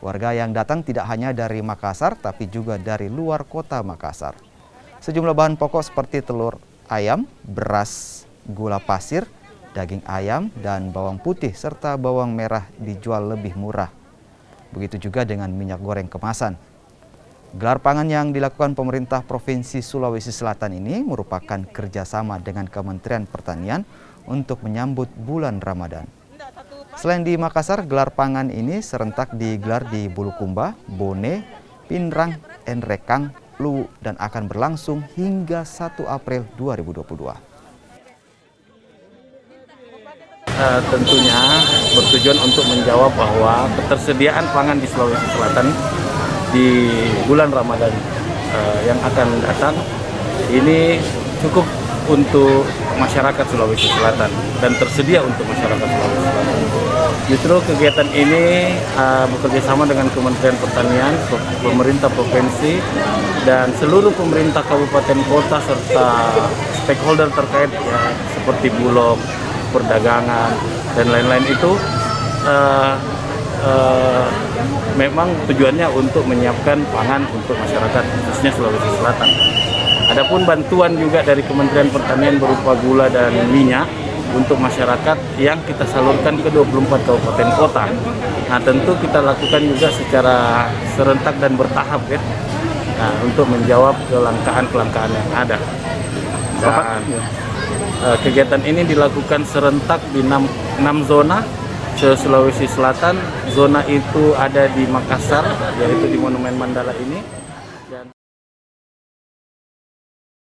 Warga yang datang tidak hanya dari Makassar, tapi juga dari luar kota Makassar. Sejumlah bahan pokok seperti telur ayam, beras, gula pasir, daging ayam, dan bawang putih, serta bawang merah dijual lebih murah. Begitu juga dengan minyak goreng kemasan. Gelar pangan yang dilakukan pemerintah Provinsi Sulawesi Selatan ini merupakan kerjasama dengan Kementerian Pertanian untuk menyambut bulan Ramadan. Selain di Makassar, gelar pangan ini serentak digelar di Bulukumba, Bone, Pinrang, Enrekang, Luwu, dan akan berlangsung hingga 1 April 2022. Tentunya bertujuan untuk menjawab bahwa ketersediaan pangan di Sulawesi Selatan di bulan Ramadan yang akan datang ini cukup untuk masyarakat Sulawesi Selatan dan tersedia untuk masyarakat Sulawesi Selatan. Justru kegiatan ini bekerja sama dengan Kementerian Pertanian, pemerintah provinsi, dan seluruh pemerintah kabupaten kota serta stakeholder terkait ya, seperti Bulog, perdagangan, dan lain-lain itu memang tujuannya untuk menyiapkan pangan untuk masyarakat khususnya Sulawesi Selatan. Adapun bantuan juga dari Kementerian Pertanian berupa gula dan minyak untuk masyarakat yang kita salurkan ke 24 kabupaten kota. Nah, tentu kita lakukan juga secara serentak dan bertahap ya. Nah, untuk menjawab kelangkaan yang ada. Dan kegiatan ini dilakukan serentak di 6 zona se-Sulawesi Selatan. Zona itu ada di Makassar, yaitu di Monumen Mandala ini.